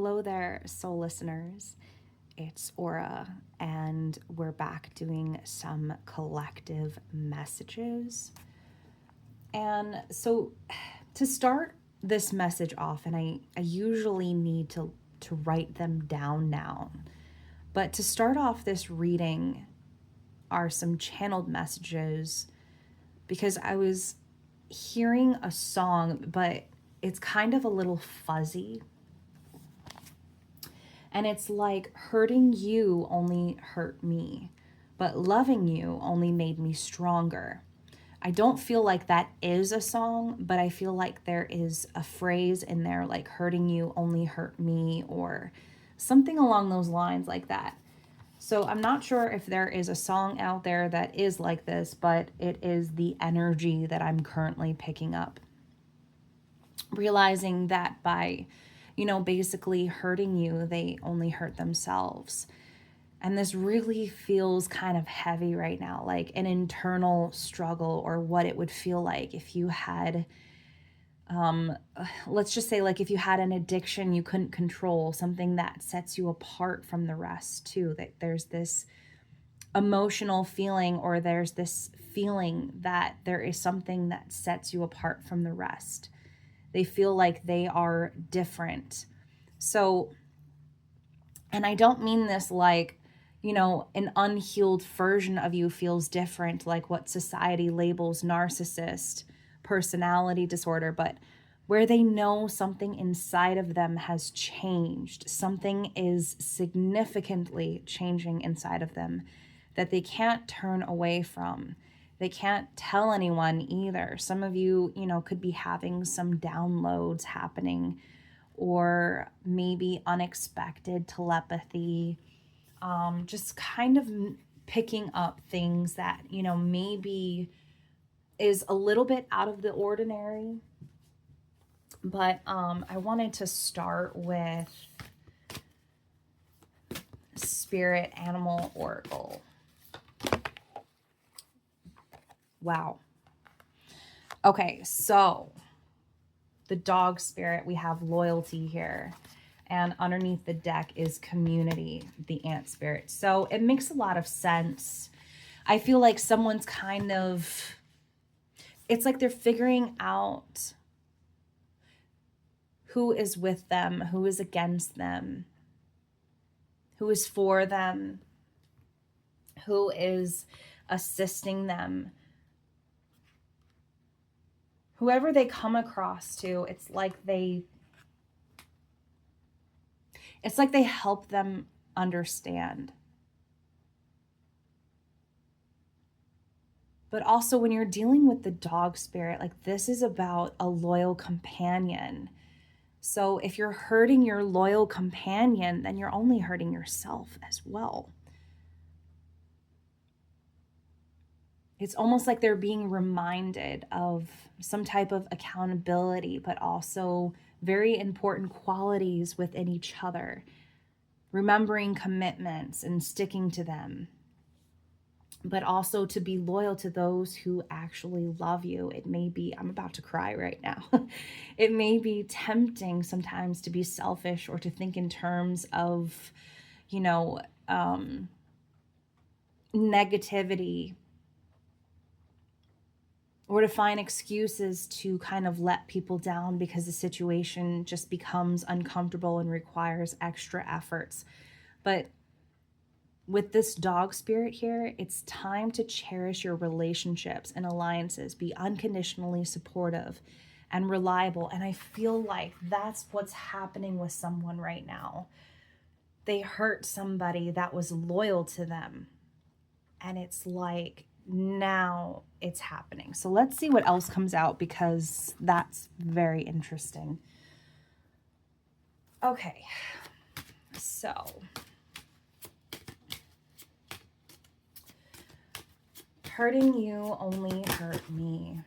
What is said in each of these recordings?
Hello there, soul listeners. It's Aura, and we're back doing some collective messages. And so, to start this message off, and I usually need to write them down now, but to start off this reading are some channeled messages because I was hearing a song, but it's kind of a little fuzzy. And it's like, hurting you only hurt me, but loving you only made me stronger. I don't feel like that is a song, but I feel like there is a phrase in there like hurting you only hurt me, or something along those lines like that. So I'm not sure if there is a song out there that is like this, but it is the energy that I'm currently picking up. Realizing that by, basically hurting you, they only hurt themselves. And this really feels kind of heavy right now, like an internal struggle, or what it would feel like if you had, let's just say, like if you had an addiction you couldn't control, something that sets you apart from the rest too, that there's this emotional feeling, or there's this feeling that there is something that sets you apart from the rest. They feel like they are different. So, and I don't mean this like, an unhealed version of you feels different, like what society labels narcissist personality disorder, but where they know something inside of them has changed. Something is significantly changing inside of them that they can't turn away from. They can't tell anyone either. Some of you, could be having some downloads happening, or maybe unexpected telepathy, just kind of picking up things that, maybe is a little bit out of the ordinary. But I wanted to start with Spirit Animal Oracle. Wow. Okay, so the dog spirit, we have loyalty here. And underneath the deck is community, the ant spirit. So it makes a lot of sense. I feel like someone's kind of, it's like they're figuring out who is with them, who is against them, who is for them, who is assisting them. Whoever they come across to, it's like they help them understand. But also when you're dealing with the dog spirit, like this is about a loyal companion. So if you're hurting your loyal companion, then you're only hurting yourself as well. It's almost like they're being reminded of some type of accountability, but also very important qualities within each other. Remembering commitments and sticking to them, but also to be loyal to those who actually love you. It may be, I'm about to cry right now. It may be tempting sometimes to be selfish, or to think in terms of, negativity, or to find excuses to kind of let people down because the situation just becomes uncomfortable and requires extra efforts. But with this dog spirit here, it's time to cherish your relationships and alliances, be unconditionally supportive and reliable. And I feel like that's what's happening with someone right now. They hurt somebody that was loyal to them. And it's like, now it's happening. So let's see what else comes out, because that's very interesting. Okay, so hurting you only hurt me.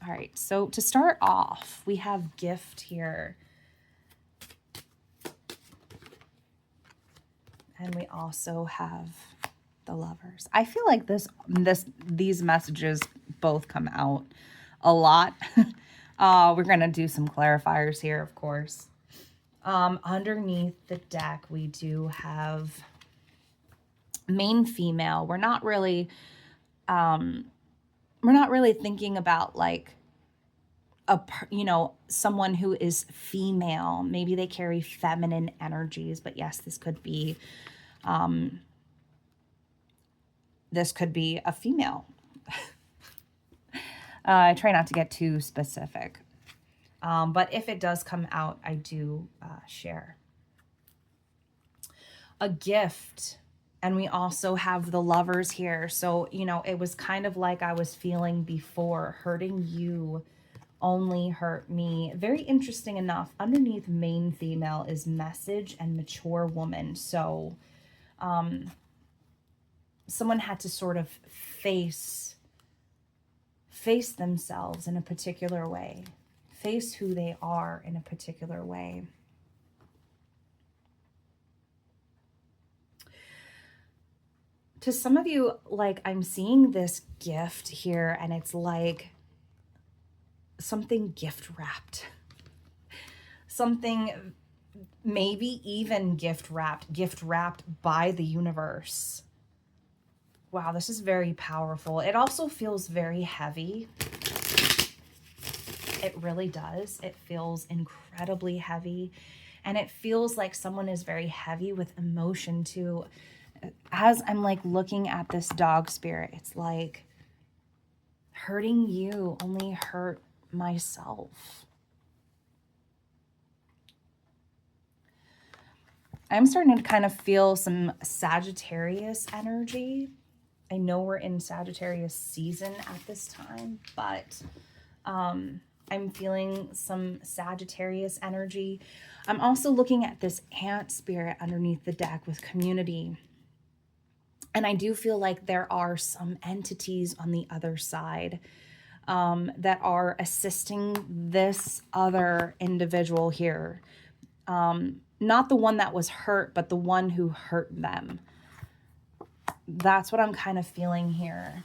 All right, so to start off, we have gift here. And we also have the Lovers. I feel like these messages both come out a lot. We're going to do some clarifiers here, of course. Underneath the deck, we do have main female. We're not really thinking about like someone who is female. Maybe they carry feminine energies, but yes, this could be a female. I try not to get too specific. But if it does come out, I do share. A gift. And we also have the Lovers here. So, it was kind of like I was feeling before, hurting you only hurt me. Very interesting enough, underneath main female is message and mature woman. So someone had to sort of face themselves in a particular way, face who they are in a particular way. To some of you, like, I'm seeing this gift here, and it's like something gift wrapped, something maybe even gift wrapped by the universe. Wow, this is very powerful. It also feels very heavy. It really does. It feels incredibly heavy, and it feels like someone is very heavy with emotion too. As I'm like looking at this dog spirit, it's like, hurting you only hurt myself. I'm starting to kind of feel some Sagittarius energy. I know we're in Sagittarius season at this time, but I'm feeling some Sagittarius energy. I'm also looking at this ant spirit underneath the deck with community. And I do feel like there are some entities on the other side that are assisting this other individual here. Not the one that was hurt, but the one who hurt them. That's what I'm kind of feeling here.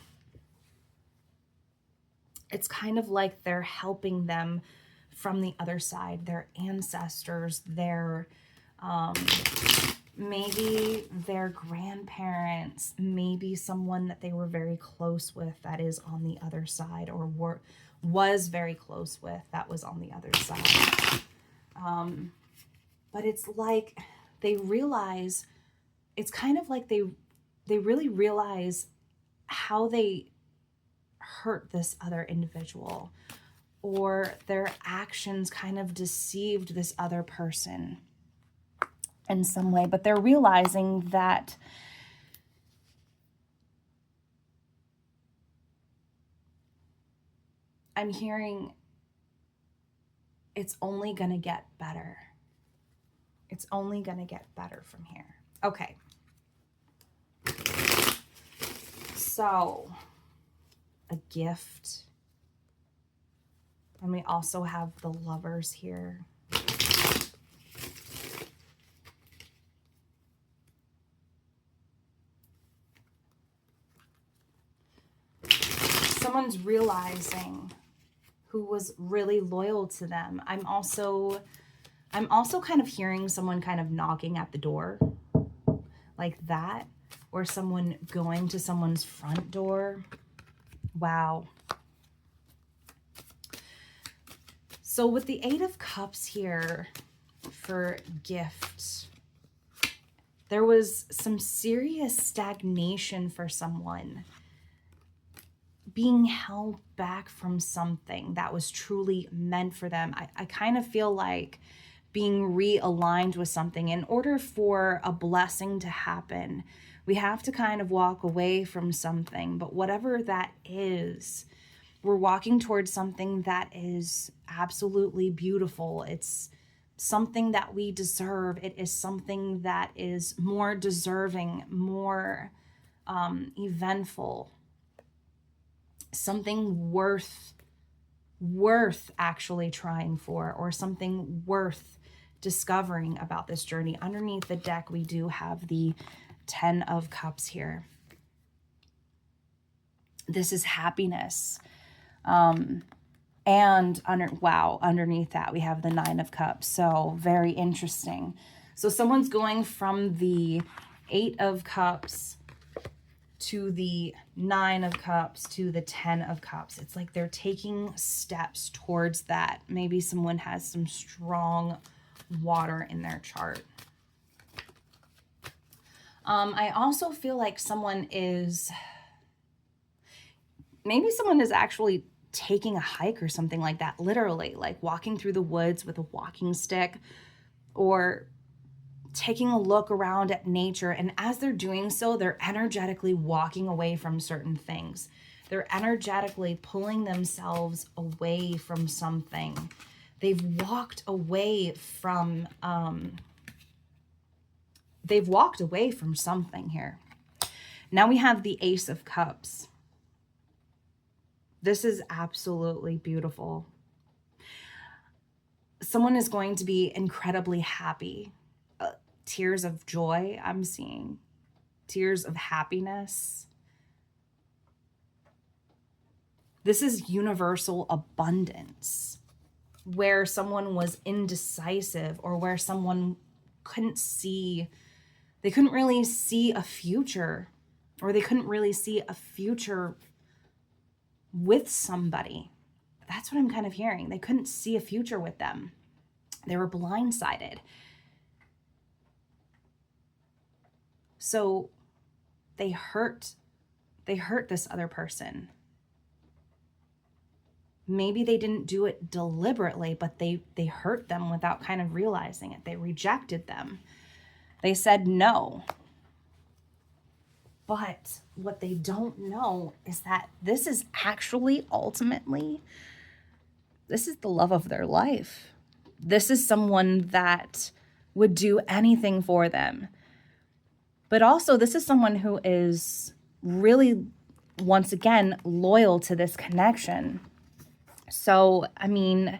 It's kind of like they're helping them from the other side, their ancestors, their maybe their grandparents, maybe someone that they were very close with that is on the other side, or was very close with that was on the other side. But it's like they realize, it's kind of like they really realize how they hurt this other individual, or their actions kind of deceived this other person in some way, but they're realizing that I'm hearing it's only going to get better. It's only going to get better from here. Okay. So, a gift. And we also have the Lovers here. Someone's realizing who was really loyal to them. I'm also kind of hearing someone kind of knocking at the door like that, or someone going to someone's front door. Wow. So with the Eight of Cups here for gifts, there was some serious stagnation for someone, being held back from something that was truly meant for them. I kind of feel like being realigned with something. In order for a blessing to happen, we have to kind of walk away from something. But whatever that is, we're walking towards something that is absolutely beautiful. It's something that we deserve. It is something that is more deserving, more eventful. Something worth actually trying for, or something worth discovering about this journey. Underneath the deck, we do have the 10 of Cups here. This is happiness. And underneath that, we have the Nine of Cups. So very interesting. So someone's going from the Eight of Cups to the Nine of Cups to the 10 of Cups. It's like they're taking steps towards that. Maybe someone has some strong water in their chart. I also feel like maybe someone is actually taking a hike or something like that, literally, like walking through the woods with a walking stick, or taking a look around at nature. And as they're doing so, they're energetically walking away from certain things. They're energetically pulling themselves away from something. They've walked away from something here. Now we have the Ace of Cups. This is absolutely beautiful. Someone is going to be incredibly happy. Tears of joy, I'm seeing. Tears of happiness. This is universal abundance, where someone was indecisive, or where someone couldn't really see a future, or they couldn't really see a future with somebody. That's what I'm kind of hearing. They couldn't see a future with them. They were blindsided. So they hurt this other person. Maybe they didn't do it deliberately, but they hurt them without kind of realizing it. They rejected them. They said no. But what they don't know is that this is actually ultimately, this is the love of their life. This is someone that would do anything for them. But also, this is someone who is really, once again, loyal to this connection. So, I mean,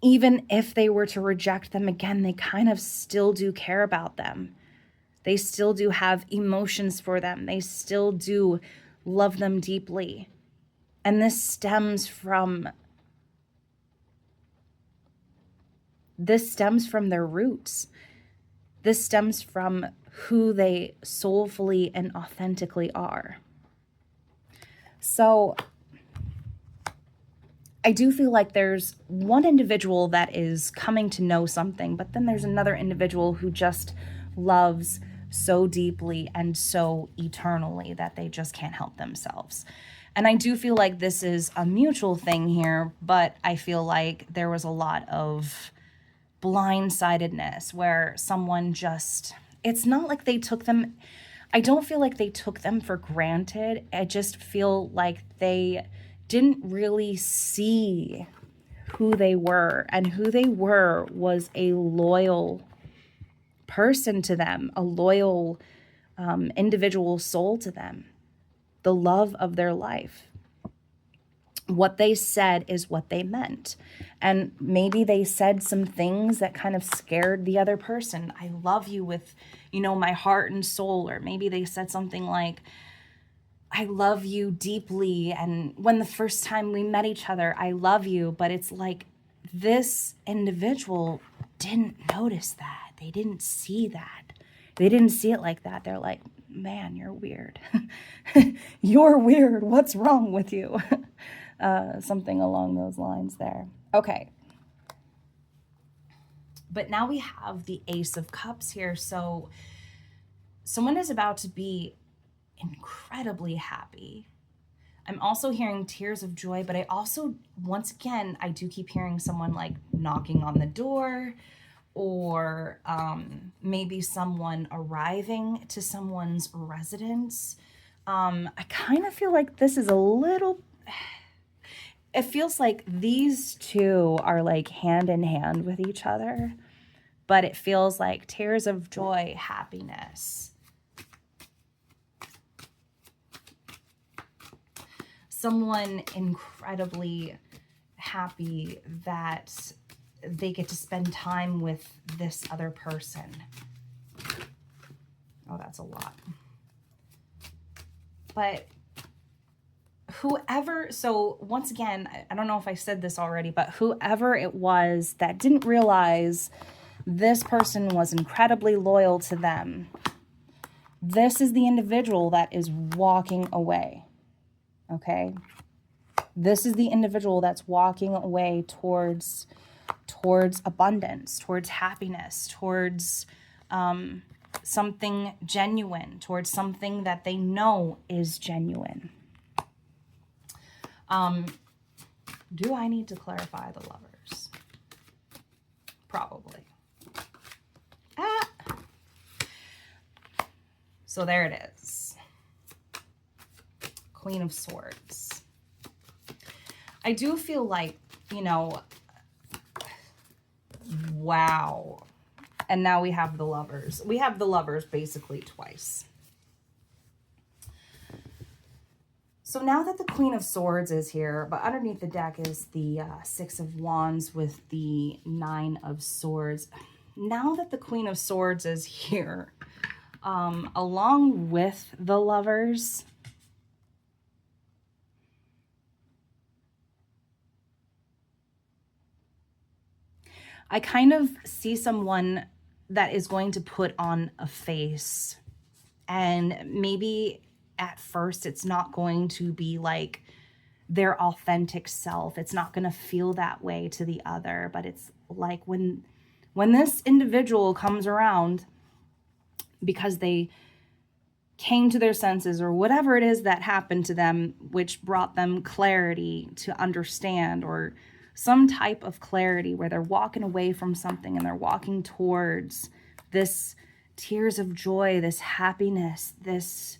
even if they were to reject them again, they kind of still do care about them. They still do have emotions for them. They still do love them deeply. And this stems from their roots. This stems from who they soulfully and authentically are. So I do feel like there's one individual that is coming to know something, but then there's another individual who just loves so deeply and so eternally that they just can't help themselves. And I do feel like this is a mutual thing here, but I feel like there was a lot of blindsidedness where someone just, it's not like they took them, I don't feel like they took them for granted. I just feel like they didn't really see who they were, and who they were was a loyal person to them, a loyal individual soul to them, the love of their life. What they said is what they meant. And maybe they said some things that kind of scared the other person. I love you with, my heart and soul. Or maybe they said something like, I love you deeply. And when the first time we met each other, I love you. But it's like this individual didn't notice that. They didn't see that. They didn't see it like that. They're like, man, you're weird. You're weird. What's wrong with you? Something along those lines there. Okay. But now we have the Ace of Cups here. So someone is about to be incredibly happy. I'm also hearing tears of joy, but I also, once again, I do keep hearing someone like knocking on the door, or maybe someone arriving to someone's residence. I kind of feel like this is it feels like these two are like hand in hand with each other, but it feels like tears of joy, happiness. Someone incredibly happy that they get to spend time with this other person. Oh, that's a lot. But whoever, so once again, I don't know if I said this already, but whoever it was that didn't realize this person was incredibly loyal to them, this is the individual that is walking away, okay? This is the individual that's walking away towards abundance, towards happiness, towards something genuine, towards something that they know is genuine. Do I need to clarify the lovers? Probably. So there it is. Queen of Swords. I do feel like, you know, wow. And now we have the lovers. We have the lovers basically twice. So now that the Queen of Swords is here, but underneath the deck is the Six of Wands with the Nine of Swords. Now that the Queen of Swords is here, along with the lovers, I kind of see someone that is going to put on a face, and maybe at first it's not going to be like their authentic self. It's not going to feel that way to the other, but it's like when this individual comes around because they came to their senses or whatever it is that happened to them, which brought them clarity to understand, or some type of clarity where they're walking away from something and they're walking towards this tears of joy, this happiness, this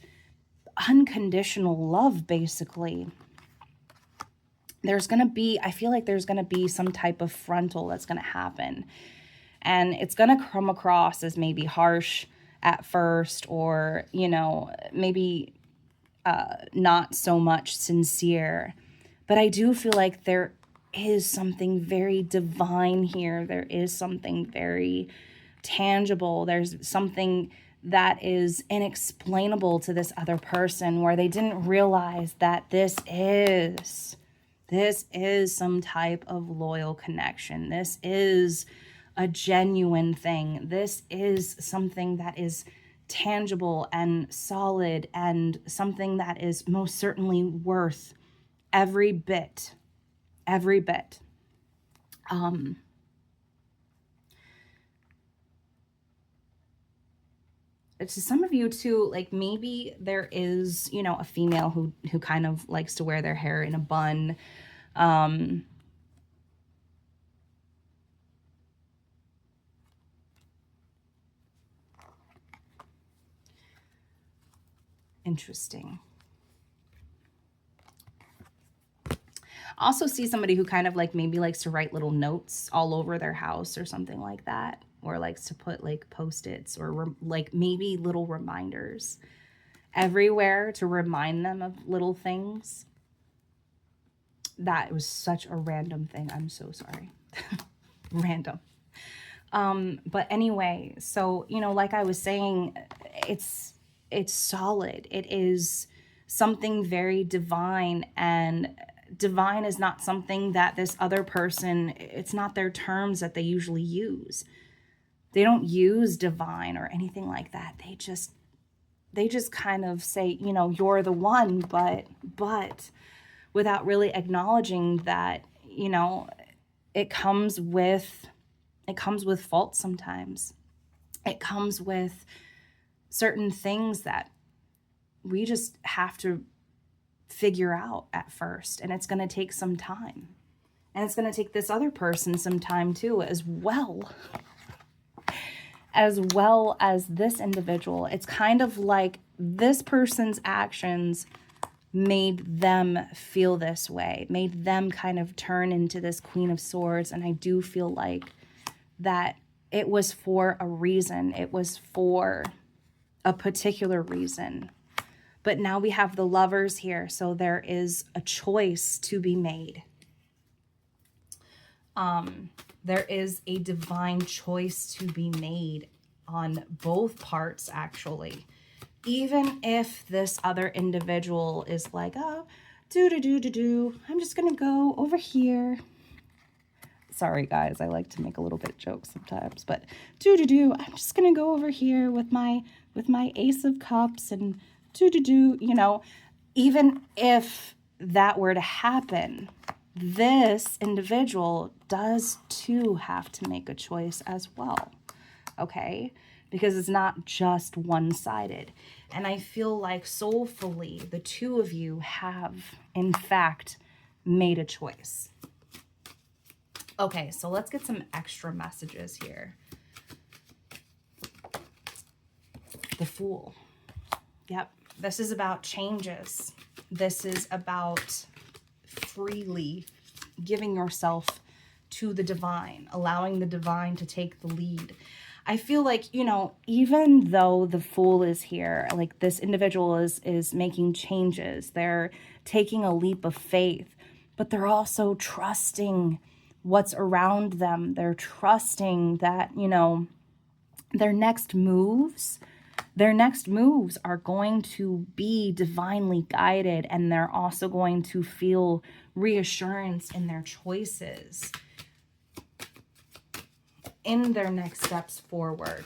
unconditional love, basically. There's going to be, I feel like there's going to be some type of frontal that's going to happen. And it's going to come across as maybe harsh at first, or, you know, maybe not so much sincere. But I do feel like there is something very divine here. There is something very tangible. There's something that is inexplainable to this other person, where they didn't realize that this is some type of loyal connection. This is a genuine thing. This is something that is tangible and solid, and something that is most certainly worth every bit. Every bit. To some of you too, like maybe there is, you know, a female who kind of likes to wear their hair in a bun. Interesting. Also see somebody who kind of like maybe likes to write little notes all over their house or something like that, or likes to put like post-its or like maybe little reminders everywhere to remind them of little things. That was such a random thing. I'm so sorry. Random. But anyway, so, you know, like I was saying, it's solid. It is something very divine, and divine is not something that this other person, it's not their terms that they usually use. They don't use divine or anything like that. They just kind of say, you know, you're the one, but without really acknowledging that, you know, it comes with faults sometimes. It comes with certain things that we just have to figure out at first, and it's going to take some time, and it's going to take this other person some time too, as well as this individual. It's kind of like this person's actions made them feel this way, made them kind of turn into this Queen of Swords. And I do feel like that it was for a reason. It was for a particular reason. But now we have the lovers here, so there is a choice to be made. There is a divine choice to be made on both parts, actually. Even if this other individual is like, oh, I'm just going to go over here. Sorry, guys. I like to make a little bit of jokes sometimes, but I'm just going to go over here with my Ace of Cups and you know, even if that were to happen, this individual does too have to make a choice as well. Okay? Because it's not just one-sided. And I feel like soulfully, the two of you have, in fact, made a choice. Okay, so let's get some extra messages here. The Fool. Yep, this is about changes. This is about freely giving yourself to the divine, allowing the divine to take the lead. I feel like, you know, even though the Fool is here, like this individual is making changes, they're taking a leap of faith, but they're also trusting what's around them. They're trusting that, you know, their next moves are going to be divinely guided, and they're also going to feel reassurance in their choices, in their next steps forward.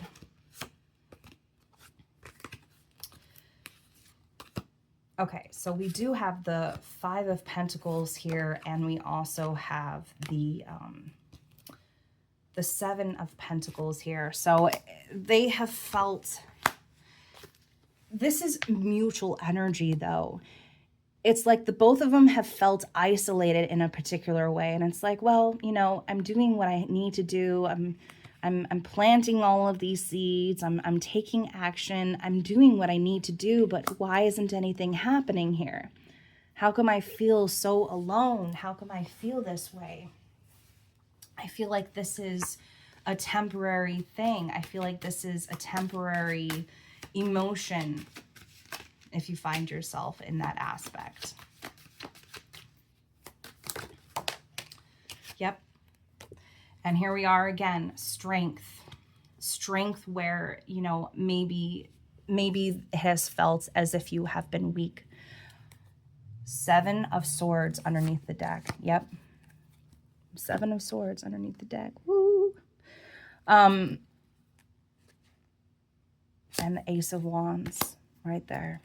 Okay, so we do have the Five of Pentacles here, and we also have the Seven of Pentacles here. So they have felt, this is mutual energy though. It's like the both of them have felt isolated in a particular way, and it's like, well, you know, I'm doing what I need to do. I'm planting all of these seeds. I'm taking action. I'm doing what I need to do, but why isn't anything happening here? How come I feel so alone? How come I feel this way? I feel like this is a temporary thing. I feel like this is a temporary emotion if you find yourself in that aspect. Yep. And here we are again, strength. Strength where, you know, maybe it has felt as if you have been weak. Seven of Swords underneath the deck. Yep. Seven of Swords underneath the deck. Woo! And the Ace of Wands right there.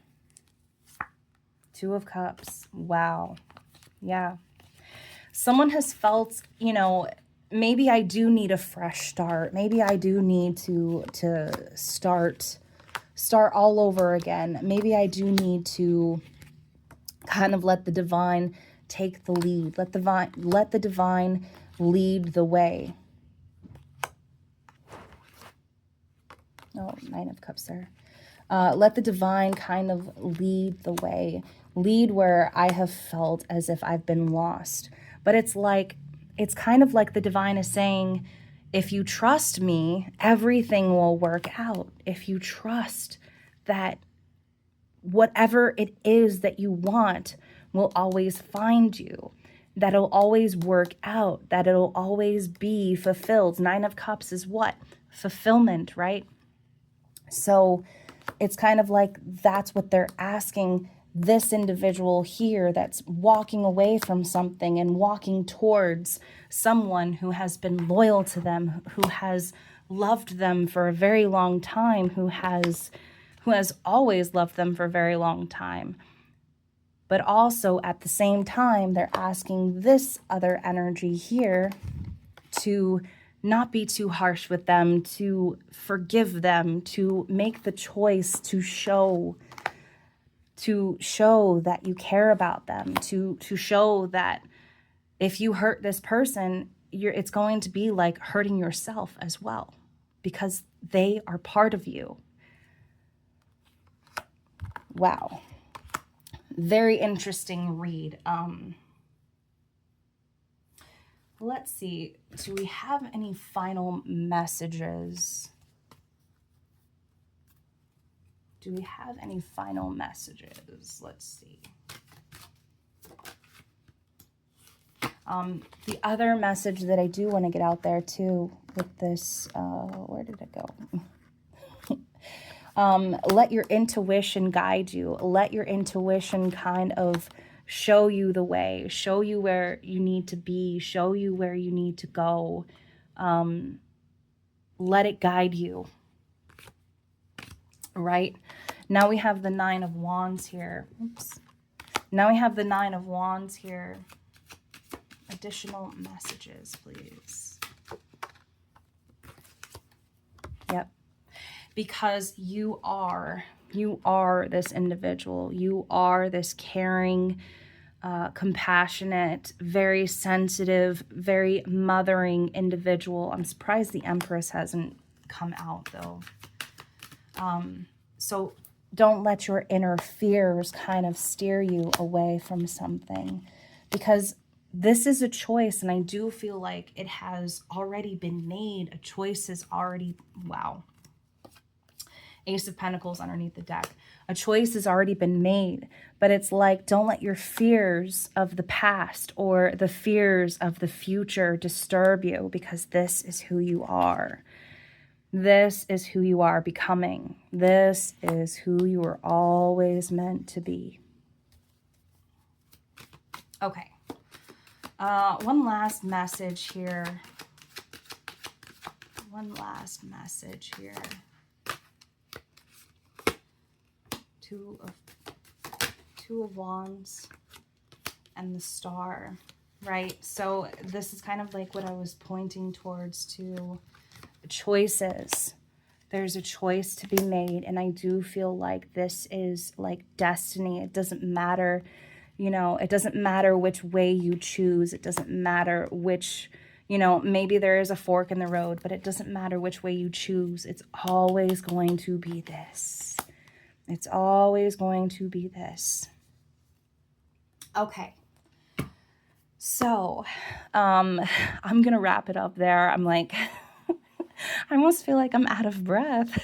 Two of Cups. Wow. Yeah. Someone has felt, you know, maybe I do need a fresh start. Maybe I do need to start all over again. Maybe I do need to kind of let the divine take the lead. Let the divine lead the way. Oh, Nine of Cups there. Let the divine kind of lead the way. Lead where I have felt as if I've been lost. But it's like, it's kind of like the divine is saying, if you trust me, everything will work out. If you trust that whatever it is that you want will always find you, that it'll always work out, that it'll always be fulfilled. Nine of Cups is what? Fulfillment, right? So it's kind of like that's what they're asking this individual here that's walking away from something and walking towards someone who has been loyal to them, who has loved them for a very long time, who has always loved them for a very long time. But also at the same time, they're asking this other energy here to not be too harsh with them, to forgive them, to make the choice to show that you care about them, to show that if you hurt this person, it's going to be like hurting yourself as well, because they are part of you. Wow. Very interesting read. Let's see. Do we have any final messages? Do we have any final messages? Let's see. The other message that I do want to get out there too with this, where did it go? Let your intuition guide you. Let your intuition kind of show you the way, show you where you need to be, show you where you need to go. Let it guide you, right? Now we have the Nine of Wands here. Oops. Now we have the Nine of Wands here. Additional messages, please. Yep. Because you are this individual. You are this caring, compassionate, very sensitive, very mothering individual. I'm surprised the Empress hasn't come out though. So don't let your inner fears kind of steer you away from something, because this is a choice, and I do feel like it has already been made. A choice is already, wow. Ace of Pentacles underneath the deck. A choice has already been made, but it's like, don't let your fears of the past or the fears of the future disturb you, because this is who you are. This is who you are becoming. This is who you were always meant to be. Okay. One last message here. One last message here. Two of Wands and the Star, right? So this is kind of like what I was pointing towards too. Choices. There's a choice to be made, and I do feel like this is like destiny. It doesn't matter, you know, it doesn't matter which way you choose. It doesn't matter which, you know, maybe there is a fork in the road, but it doesn't matter which way you choose. It's always going to be this. It's always going to be this. Okay. So, I'm going to wrap it up there. I'm like, I almost feel like I'm out of breath.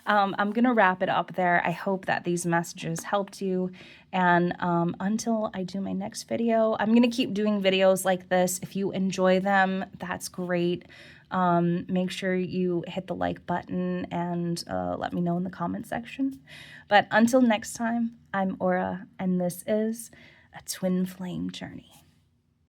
I'm going to wrap it up there. I hope that these messages helped you. And until I do my next video, I'm going to keep doing videos like this. If you enjoy them, that's great. Make sure you hit the like button and let me know in the comment section. But until next time, I'm Aura, and this is a Twin Flame Journey.